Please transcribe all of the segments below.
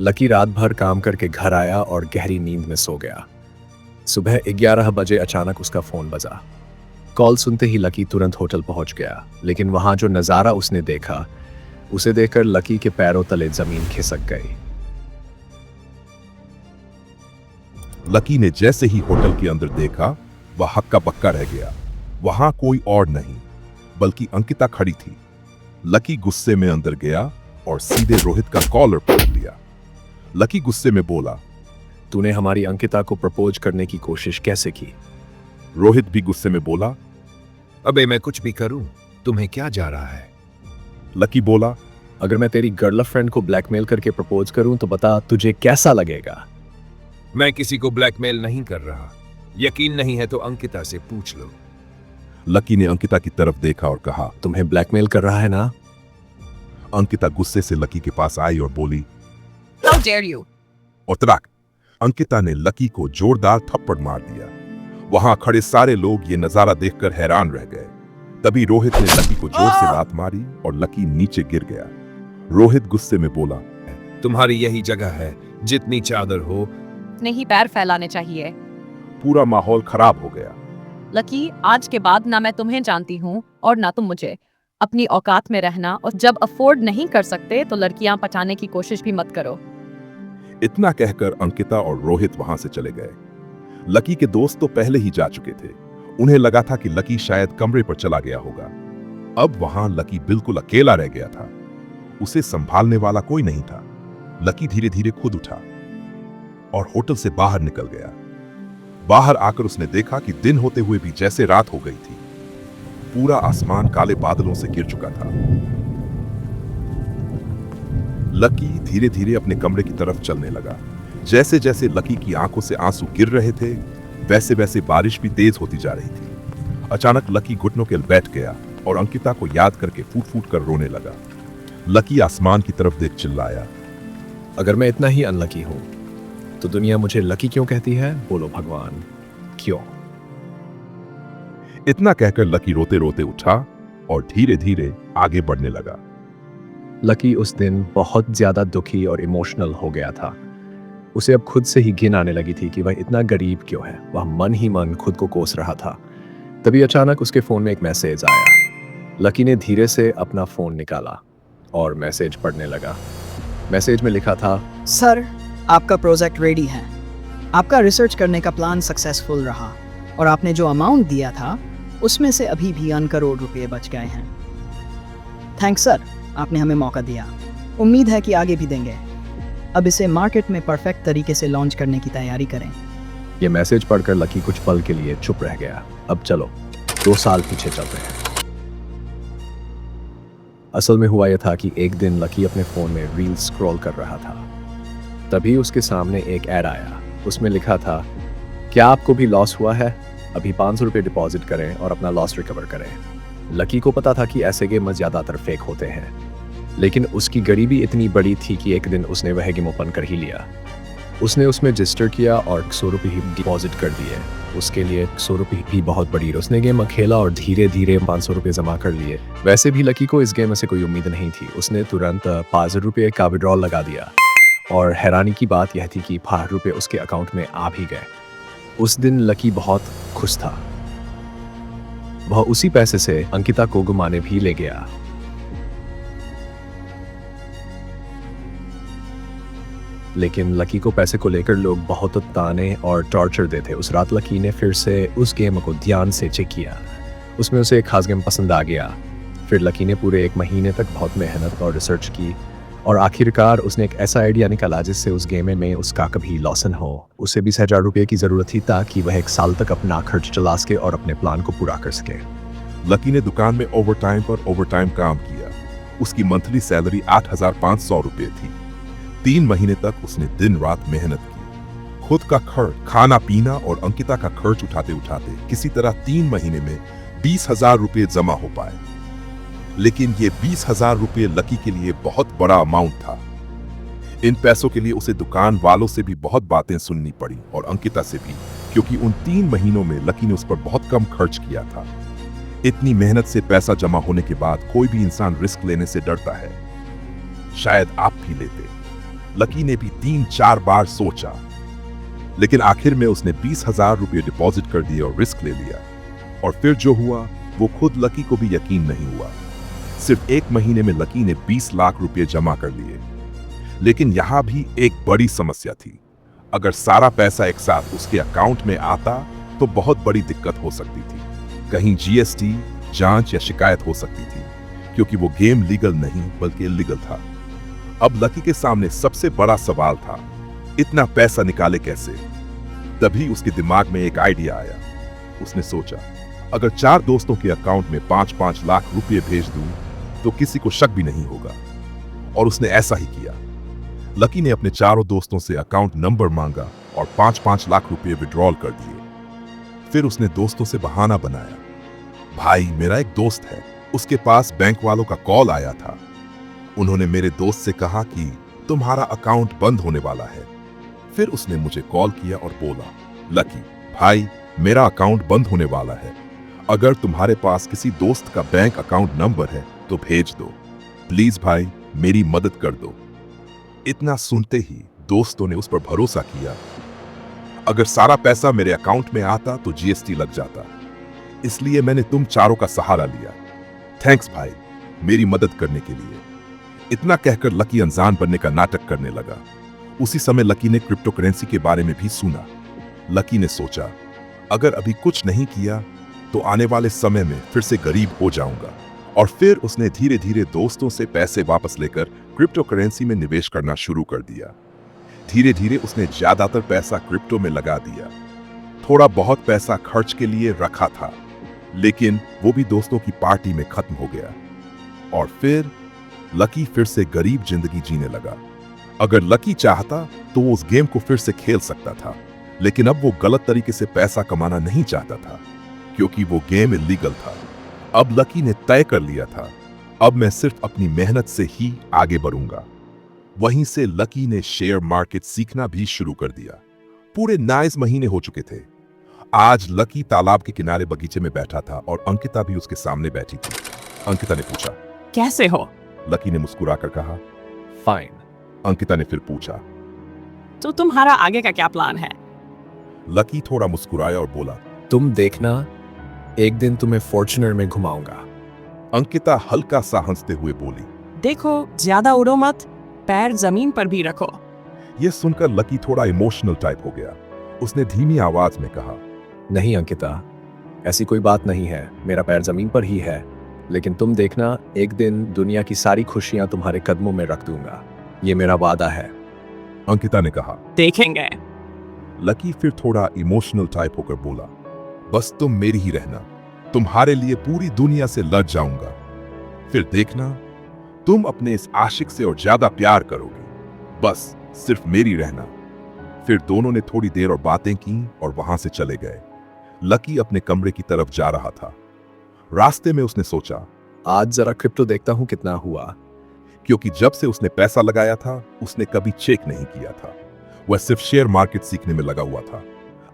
Lucky रात भर काम करके घर आया और गहरी नींद में सो गया। सुबह 11 बजे अचानक उसका फोन बजा। कॉल सुनते ही लकी तुरंत होटल पहुंच गया, लेकिन वहां जो नजारा उसने देखा, उसे देखकर लकी के पैरों तले जमीन खिसक गई। लकी ने जैसे ही होटल के अंदर देखा, वह हक्का बक्का रह गया। वहां कोई और नहीं बल्कि अंकिता खड़ी थी। लकी गुस्से में अंदर गया और सीधे रोहित का कॉलर पकड़ लिया। लकी गुस्से में बोला, तूने हमारी अंकिता को प्रपोज करने की कोशिश कैसे की? रोहित भी गुस्से में बोला, अबे मैं कुछ भी करूं, तुम्हें क्या जा रहा है? लकी बोला, अगर मैं तेरी गर्लफ्रेंड को ब्लैकमेल करके प्रपोज करूं तो बता तुझे कैसा लगेगा? मैं किसी को ब्लैकमेल नहीं कर रहा। यकीन नहीं है तो अंकिता से पूछ लो। लकी ने अंकिता की तरफ देखा और कहा, तुम्हें ब्लैकमेल कर रहा है ना? अंकिता गुस्से से लकी के पास आई और बोली, How dare you? और तड़ाक, अंकिता ने लकी को जोरदार थप्पड़ मार दिया। वहां खड़े सारे लोग ये नजारा देखकर हैरान रह गए। तभी रोहित ने लकी को जोर से लात मारी और लकी नीचे गिर गया। रोहित गुस्से में बोला, तुम्हारी यही जगह है, जितनी चादर हो। नहीं, पैर फैलाने चाहिए। पूरा माहौल खराब हो गया। लकी, आज के बाद ना मैं तुम्हें जानती हूँ और ना तुम मुझे। अपनी औकात में रहना, और जब अफोर्ड नहीं कर सकते तो लड़कियां पटाने की कोशिश भी मत करो। इतना कहकर अंकिता और रोहित वहां से चले गए। लकी के दोस्त तो पहले ही जा चुके थे। उन्हें लगा था कि लकी शायद कमरे पर चला गया होगा। अब वहां लकी बिल्कुल अकेला रह गया था। उसे संभालने वाला कोई नहीं था। लकी धीरे धीरे खुद उठा और होटल से बाहर निकल गया। बाहर आकर उसने देखा कि दिन होते हुए भी जैसे रात हो गई थी। पूरा आसमान काले बादलों से घिर चुका था। लकी धीरे धीरे अपने कमरे की तरफ चलने लगा। जैसे जैसे लकी की आंखों से आंसू गिर रहे थे, वैसे वैसे बारिश भी तेज होती जा रही थी। अचानक लकी घुटनों के बैठ गया और अंकिता को याद करके फूट फूट कर रोने लगा। लकी आसमान की तरफ देख चिल्लाया, अगर मैं इतना ही अनलकी हूं तो दुनिया मुझे लकी क्यों कहती है? बोलो भगवान, क्यों? इतना कहकर लकी रोते रोते उठा और धीरे धीरे आगे बढ़ने लगा। लकी उस दिन बहुत ज्यादा दुखी और इमोशनल हो गया था। उसे अब खुद से ही घिन आने लगी थी कि वह इतना गरीब क्यों है। वह मन ही मन खुद को कोस रहा था। तभी अचानक उसके फोन में एक मैसेज आया। लकी ने धीरे से अपना फोन निकाला और मैसेज पढ़ने लगा। मैसेज में लिखा था, सर, आपका प्रोजेक्ट रेडी है। आपका रिसर्च करने का प्लान सक्सेसफुल रहा और आपने जो अमाउंट दिया था उसमें से अभी भी 1 करोड़ रुपए बच गए हैं। थैंक्स सर, आपने हमें मौका दिया। उम्मीद है कि आगे भी देंगे। अब इसे मार्केट में परफेक्ट तरीके से लॉन्च करने की तैयारी करें। यह मैसेज पढ़कर लकी कुछ पल के लिए चुप रह गया। अब चलो 2 साल पीछे चलते हैं। असल में हुआ यह था कि एक दिन लकी अपने फोन में रील स्क्रॉल कर रहा था। तभी उसके सामने एक ऐड आया। उसमें लिखा था, क्या आपको भी लॉस हुआ है? अभी 500 रुपये डिपॉजिट करें और अपना लॉस रिकवर करें। लकी को पता था कि ऐसे गेम ज्यादातर फेक होते हैं, लेकिन उसकी गरीबी इतनी बड़ी थी कि एक दिन उसने वह गेम ओपन कर ही लिया। उसने उसमें रजिस्टर किया और 100 रुपये ही डिपॉजिट कर दिए। उसके लिए 100 रुपये भी बहुत बड़ी। उसने गेम खेला और धीरे धीरे 500 रुपये जमा कर लिए। वैसे भी लकी को इस गेम में से कोई उम्मीद नहीं थी। उसने तुरंत 5,000 रुपये का विड्रॉल लगा दिया और हैरानी की बात यह थी कि 5 रुपये उसके अकाउंट में आ भी गए। उस दिन लकी बहुत खुश था। वह उसी पैसे से अंकिता को घुमाने भी ले गया। लेकिन लकी को पैसे को लेकर लोग बहुत ताने और टॉर्चर देते। उस रात लकी ने फिर से उस गेम को ध्यान से चेक किया। उसमें उसे एक खास गेम पसंद आ गया। फिर लकी ने पूरे 1 महीने तक बहुत मेहनत और रिसर्च की और आखिरकार उसने एक ऐसा आइडिया निकाला जिससे उस गेम में उसका कभी लॉस न हो। उसे 20,000 रुपये की जरूरत थी ताकि वह 1 साल तक अपना खर्च चला सके और अपने प्लान को पूरा कर सके। लकी ने दुकान में ओवरटाइम पर ओवरटाइम काम किया। उसकी मंथली सैलरी 8,500 रुपये थी। 3 महीने तक उसने दिन रात मेहनत की। खुद का खर्च, खाना पीना और अंकिता का खर्च उठाते उठाते किसी तरह 3 महीने में 20,000 रुपये जमा हो पाए। लेकिन ये 20,000 रुपये लकी के लिए बहुत बड़ा अमाउंट था। इन पैसों के लिए उसे दुकान वालों से भी बहुत बातें सुननी पड़ी और अंकिता से भी, क्योंकि उन 3 महीनों में लकी ने उस पर बहुत कम खर्च किया था। इतनी मेहनत से पैसा जमा होने के बाद कोई भी इंसान रिस्क लेने से डरता है। शायद आप भी लेते। लकी ने भी 3-4 बार सोचा, लेकिन आखिर में उसने 20,000 रुपये डिपॉजिट कर दिए और रिस्क ले लिया। और फिर जो हुआ वो खुद लकी को भी यकीन नहीं हुआ। सिर्फ 1 महीने में लकी ने 20 लाख रुपये जमा कर लिए। लेकिन यहां भी एक बड़ी समस्या थी। अगर सारा पैसा एक साथ उसके अकाउंट में आता तो बहुत बड़ी दिक्कत हो सकती थी। कहीं जीएसटी जांच या शिकायत हो सकती थी, क्योंकि वो गेम लीगल नहीं बल्कि इलीगल था। अब लकी के सामने सबसे बड़ा सवाल था, इतना पैसा निकाले कैसे? तभी उसके दिमाग में एक आइडिया आया। उसने सोचा, अगर 4 दोस्तों के अकाउंट में 5-5 लाख रुपए भेज दूं तो किसी को शक भी नहीं होगा। और उसने ऐसा ही किया। लकी ने अपने 4 दोस्तों से अकाउंट नंबर मांगा और 5-5 लाख रुपए विड्रॉल कर दिए। फिर उसने दोस्तों से बहाना बनाया, भाई मेरा एक दोस्त है, उसके पास बैंक वालों का कॉल आया था। उन्होंने मेरे दोस्त से कहा कि तुम्हारा अकाउंट बंद होने वाला है। फिर उसने मुझे कॉल किया और बोला, लकी भाई मेरा अकाउंट बंद होने वाला है, अगर तुम्हारे पास किसी दोस्त का बैंक अकाउंट नंबर है तो भेज दो, प्लीज भाई मेरी मदद कर दो। इतना सुनते ही दोस्तों ने उस पर भरोसा किया। अगर सारा पैसा मेरे अकाउंट में आता तो जीएसटी लग जाता, इसलिए मैंने तुम चारों का सहारा लिया। थैंक्स भाई मेरी मदद करने के लिए। इतना कहकर लकी अनजान बनने का नाटक करने लगा। उसी समय लकी ने क्रिप्टो करेंसी के बारे में भी सुना। लकी ने सोचा, अगर अभी कुछ नहीं किया तो आने वाले समय में फिर से गरीब हो जाऊंगा। और फिर उसने धीरे धीरे दोस्तों से पैसे वापस लेकर क्रिप्टो करेंसी में निवेश करना शुरू कर दिया। धीरे धीरे उसने ज्यादातर पैसा क्रिप्टो में लगा दिया। थोड़ा बहुत पैसा खर्च के लिए रखा था, लेकिन वो भी दोस्तों की पार्टी में खत्म हो गया। और फिर लकी फिर से गरीब जिंदगी जीने लगा। अगर लकी चाहता तो वो उस गेम को फिर से खेल सकता था, लेकिन अब वो गलत तरीके से पैसा कमाना नहीं चाहता था, क्योंकि वो गेम इलीगल था। अब लकी ने तय कर लिया था, अब मैं सिर्फ अपनी मेहनत से ही आगे बढ़ूंगा। वहीं से लकी ने शेयर मार्केट सीखना भी शुरू कर दिया। पूरे 9 महीने हो चुके थे। आज लकी तालाब के किनारे बगीचे में बैठा था और अंकिता भी उसके सामने बैठी थी। अंकिता ने पूछा, कैसे हो? लकी ने मुस्कुराकर कहा, फाइन। अंकिता ने फिर पूछा, तो तुम्हारा आगे का क्या प्लान है? लकी थोड़ा मुस्कुराया और बोला, तुम देखना, एक दिन तुम्हें फॉर्च्यूनर में घुमाऊंगा। अंकिता हल्का सा हंसते हुए बोली। देखो ज्यादा उड़ो मत, पैर जमीन पर भी रखो। यह सुनकर लकी थोड़ा इमोशनल टाइप हो गया। उसने धीमी आवाज में कहा, नहीं अंकिता, ऐसी कोई बात नहीं है, मेरा पैर जमीन पर ही है, लेकिन तुम देखना, एक दिन दुनिया की सारी खुशियां तुम्हारे कदमों में रख दूंगा, ये मेरा वादा है। अंकिता ने कहा। देखेंगे। लकी फिर थोड़ा इमोशनल टाइप होकर बोला, बस तुम मेरी ही रहना, तुम्हारे लिए पूरी दुनिया से लड़ जाऊंगा, फिर देखना तुम अपने इस आशिक से और ज्यादा प्यार करोगे, बस सिर्फ मेरी रहना। फिर दोनों ने थोड़ी देर और बातें की और वहां से चले गए। लकी अपने कमरे की तरफ जा रहा था। रास्ते में उसने सोचा, आज जरा क्रिप्टो देखता हूं कितना हुआ। क्योंकि जब से उसने पैसा लगाया था उसने कभी चेक नहीं किया था। वह सिर्फ शेयर मार्केट सीखने में लगा हुआ था।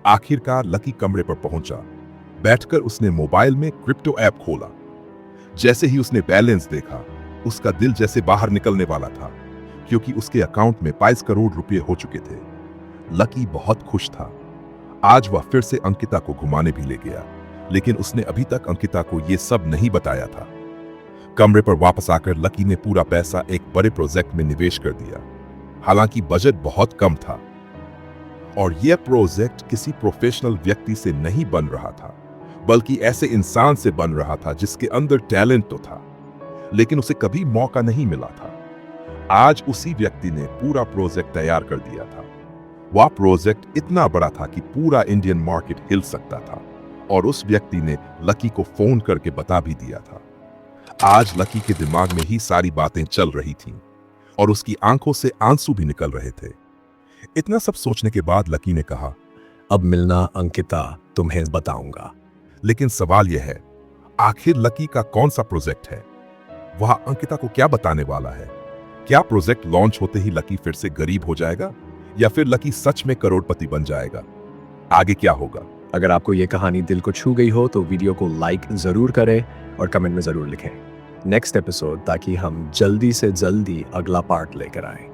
आखिरकार लकी कमरे पर पहुंचा। बैठकर उसने मोबाइल में क्रिप्टो ऐप खोला। जैसे ही उसने बैलेंस देखा, उसका दिल जैसे बाहर निकलने वाला था, क्योंकि उसके अकाउंट में 22 करोड़ रुपए हो चुके थे। लकी बहुत खुश था। आज वह फिर से अंकिता को घुमाने भी ले गया, लेकिन उसने अभी तक अंकिता को यह सब नहीं बताया था। कमरे पर वापस आकर लकी ने पूरा पैसा एक बड़े प्रोजेक्ट में निवेश कर दिया। हालांकि बजट बहुत कम था और यह प्रोजेक्ट किसी प्रोफेशनल व्यक्ति से नहीं बन रहा था, बल्कि ऐसे इंसान से बन रहा था जिसके अंदर टैलेंट तो था, लेकिन उसे कभी मौका नहीं मिला था। आज उसी व्यक्ति ने पूरा प्रोजेक्ट तैयार कर दिया था। वह प्रोजेक्ट इतना बड़ा था कि पूरा इंडियन मार्केट हिल सकता था, और उस व्यक्ति ने लकी को फोन करके बता भी दिया था। आज लकी के दिमाग में ही सारी बातें चल रही थीं और उसकी आंखों से आंसू भी निकल रहे थे। इतना सब सोचने के बाद लकी ने कहा, अब मिलना अंकिता, तुम्हें बताऊंगा। लेकिन सवाल यह है, आखिर लकी का कौन सा प्रोजेक्ट है? वह अंकिता को क्या बताने वाला है? क्या प्रोजेक्ट लॉन्च होते ही लकी फिर से गरीब हो जाएगा, या फिर लकी सच में करोड़पति बन जाएगा? आगे क्या होगा? अगर आपको ये कहानी दिल को छू गई हो तो वीडियो को लाइक जरूर करें और कमेंट में जरूर लिखें नेक्स्ट एपिसोड, ताकि हम जल्दी से जल्दी अगला पार्ट लेकर आएं।